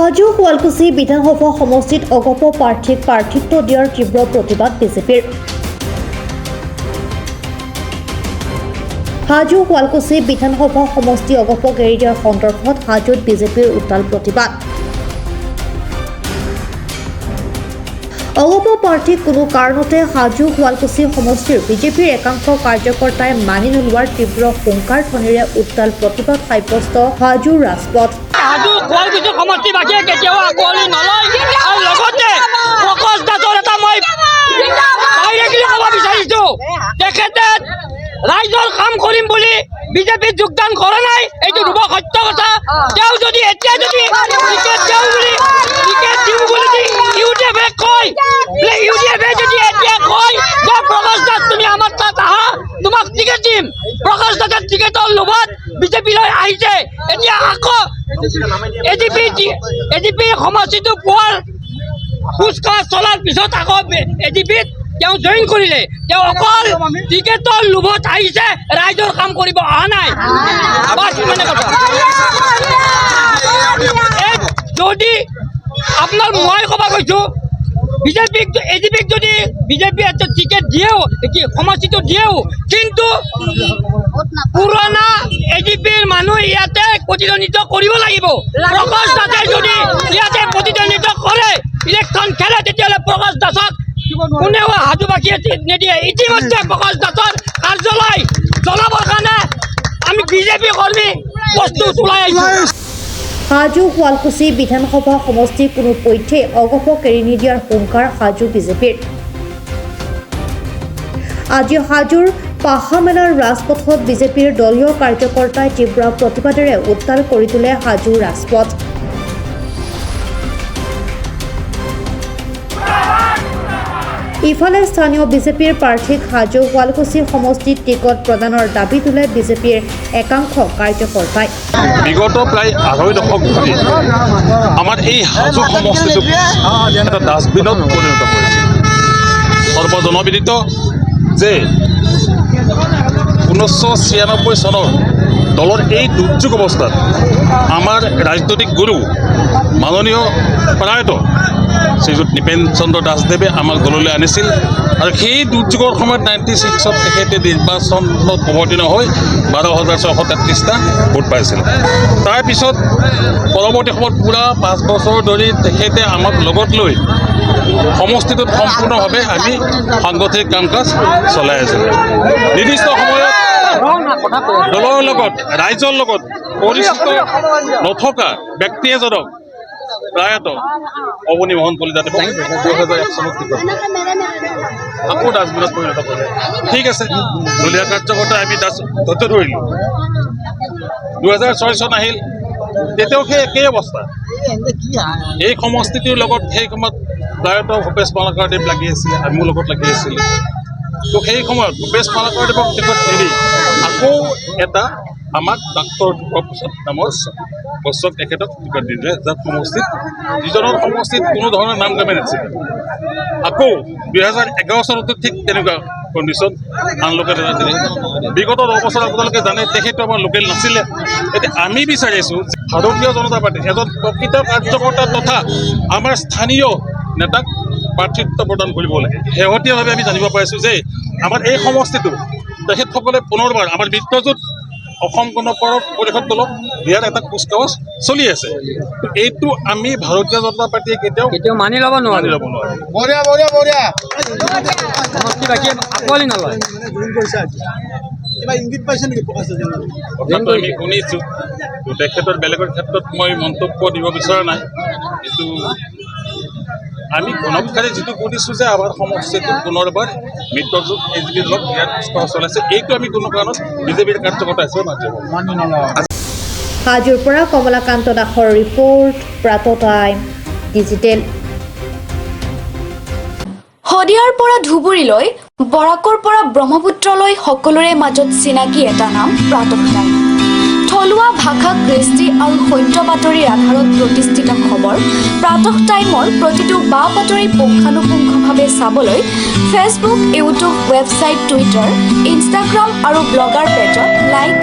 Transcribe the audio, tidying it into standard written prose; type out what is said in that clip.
হাজো শুৱালকুছি বিধানসভা সমষ্টিত অগপ প্ৰাৰ্থীক প্ৰাৰ্থিত্ব দিয়াৰ তীব্ৰ প্ৰতিবাদ বিজেপিৰ। হাজো শুৱালকুছি বিধানসভা সমষ্টি অগপ এৰি দিয়াৰ সন্দৰ্ভত হাজোত বিজেপিৰ উত্তাল প্ৰতিবাদ। অগপ প্ৰাৰ্থীক কোনো কাৰণতে হাজো শুৱালকুছি সমষ্টিৰ বিজেপিৰ একাংশ কাৰ্যকৰ্তাই মানি নোলোৱাৰ তীব্ৰ হুংকাৰ ধ্বনিৰে উত্তাল প্ৰতিবাদ সাব্যস্ত হাজোৰ ৰাজপথ। হাজো শুৱালকুছি সমষ্টিবাসীয়ে কেতিয়াও আকোৱালি নলয় আৰু লগতে প্ৰকাশ দাসৰ এটা মই ডাইৰেক্টলি ক'ব বিচাৰিছোঁ, তেখেতে ৰাইজৰ কাম কৰিম বুলি বিজেপিত যোগদান কৰা নাই, এইটো ধ্ৰুৱ সত্য কথা। তেওঁ যদি এতিয়া যদি টিকেট দিওঁ বুলি ইউডিএফে কয়, ইউডিএফে যদি এতিয়া কয় যে প্ৰকাশ দাস তুমি আমাৰ তাত আহা, তোমাক টিকেট দিম, প্ৰকাশ দাসৰ টিকেটৰ লোভত বিজেপিলৈ আহিছে। এতিয়া আকৌ এজিপি সমষ্টিটো পোৱাৰ খোজকাঢ় চলাৰ পিছত আকৌ এজিপিত তেওঁ জইন কৰিলে। তেওঁ অকল টিকেটৰ লোভত আহিছে, ৰাইজৰ কাম কৰিব অহা নাই। মানে কথা যদি আপোনাৰ মই ক'ব কৈছোঁ, এজিপিক যদি বিজেপি এটা টিকেট দিয়েও সমষ্টিটো দিয়েও, কিন্তু পুৰণা এজিপিৰ মানুহ ইয়াতে প্ৰতিদ্বন্দ্বিতা কৰিব লাগিব। প্ৰকাশ দাসে যদি ইয়াতে প্ৰতিদ্বন্দ্বিতা কৰে, ইলেকশ্যন খেলে, তেতিয়াহ'লে প্ৰকাশ দাসক কোনেও হাজোবাসীয়ে নিদিয়ে। ইতিমধ্যে প্ৰকাশ দাসৰ কাৰ্যালয় জ্বলাবৰ কাৰণে আমি বিজেপি কৰ্মী প্ৰস্তুত ওলাই আহিছোঁ। হাজো শুৱালকুছি বিধানসভা সমষ্টি কোনোপধ্যেই অগপক এৰি নিদিয়াৰ হুংকাৰ হাজো বিজেপিৰ। আজি হাজোৰ পাহামেলাৰ ৰাজপথত বিজেপিৰ দলীয় কাৰ্যকৰ্তাই তীব্ৰ প্ৰতিবাদেৰে উত্তাল কৰি তোলে হাজোৰ ৰাজপথ। ইফালে স্থানীয় বিজেপিৰ প্ৰাৰ্থীক হাজো শুৱালকুছি সমষ্টিত টিকট প্ৰদানৰ দাবী তোলে বিজেপিৰ একাংশ কাৰ্যকৰ্তাই। বিগত প্ৰায় আঢ়ৈ দশক ধৰি আমাৰ এই হাজো সমষ্টিটোক এটা ডাষ্টবিনত পৰিণত কৰিছে। সৰ্বজনবিদিত যে 1996 চনৰ দলৰ এই দুৰ্যোগ অৱস্থাত আমাৰ ৰাজনৈতিক গুৰু মাননীয় প্ৰয়াত শ্ৰীযুত নৃপেন চন্দ্ৰ দাসদেৱে আমাক দললৈ আনিছিল আৰু সেই দুৰ্যোগৰ সময়ত 96ত তেখেতে নিৰ্বাচনত অৱতীৰ্ণ হৈ 12,633টা ভোট পাইছিল। তাৰপিছত পৰৱৰ্তী সময়ত পূৰা 5 বছৰ ধৰি তেখেতে আমাক লগত লৈ সমষ্টিটোত সম্পূৰ্ণভাৱে আমি সাংগঠনিক কাম কাজ চলাই আছিলোঁ। নিৰ্দিষ্ট সময়ত দলৰ লগত ৰাইজৰ লগত পৰিচিত নথকা ব্যক্তি এজনক প্ৰায়ত অৱনী মোহন কলিতাদেৱক 2001 চনত আকৌ ডাষ্টবিনত পৰিণত কৰিলে। ঠিক আছে, দলীয় কাৰ্যকৰ্তাই আমি ধৈৰ্য ধৰিলোঁ। 2006 চন আহিল, তেতিয়াও সেই একেই অৱস্থা। এই সমষ্টিটোৰ লগত সেই সময়ত প্ৰায়ত ভূপেশ মালাকাৰদেৱ লাগি আছিলে, আমিও লগত লাগি আছিলোঁ। তো সেই সময়ত ভূপেশ মালাকাৰদেৱক টিকট নিদি আকৌ এটা আমাক ডাক্তৰ প্ৰসাদ নামৰ বছক তেখেতক টিকট দিলে, যাত সমষ্টিত যিজনৰ সমষ্টিত কোনো ধৰণৰ নাম কামে নাছিলে। আকৌ 2011 চনতো ঠিক তেনেকুৱা কণ্ডিশ্যন আন লোকে দিলে। বিগত 10 বছৰ আপোনালোকে জানে তেখেতো আমাৰ লোকেল নাছিলে। এতিয়া আমি বিচাৰিছোঁ ভাৰতীয় জনতা পাৰ্টি এজন প্ৰকৃত কাৰ্যকৰ্তা তথা আমাৰ স্থানীয় নেতাক প্ৰাৰ্থিত্ব প্ৰদান কৰিব লাগে। শেহতীয়াভাৱে আমি জানিব পাৰিছোঁ যে আমাৰ এই সমষ্টিটো তেখেতসকলে পুনৰবাৰ আমাৰ মিত্ৰজোঁট অসম গণ পৰিষদ দলক দিয়াৰ এটা কুচকাৱাজ চলি আছে। এইটো আমি ভাৰতীয় জনতা পাৰ্টীয়ে কেতিয়াও মানি ল'ব নোৱাৰে। আমি শুনিছোঁ, তেখেতৰ বেলেগৰ ক্ষেত্ৰত মই মন্তব্য দিব বিচৰা নাই, কিন্তু আমি গণকাৰী যিটো কৰিছোঁ যে আমাৰ সমষ্টিটো পুনৰবাৰ মিত্ৰজোঁট এজিপি দলক দিয়াৰ কুচকাৱাজ চলাইছে, এইটো আমি কোনো কাৰণত বিজেপিৰ কাৰ্যকৰ্তা হিচাপে মানি নলওঁ। হাজোৰ পৰা কমলাকান্ত দাসৰ ৰিপৰ্ট, প্ৰাত টাইম ডিজিটেল। শদিয়াৰ পৰা ধুবুৰীলৈ, বৰাকৰ পৰা ব্ৰহ্মপুত্ৰলৈ সকলোৰে মাজত চিনাকি এটা নাম প্ৰাত টাইম। থলুৱা ভাষা, কৃষ্টি আৰু সত্য বাতৰিৰ আধাৰত প্ৰতিষ্ঠিত খবৰ প্ৰাত টাইমৰ প্ৰতিটো বা বাতৰি পুংখানুপুংখভাৱে চাবলৈ Facebook, YouTube, website, Twitter, Instagram আৰু ব্লগাৰ পেজত লাইক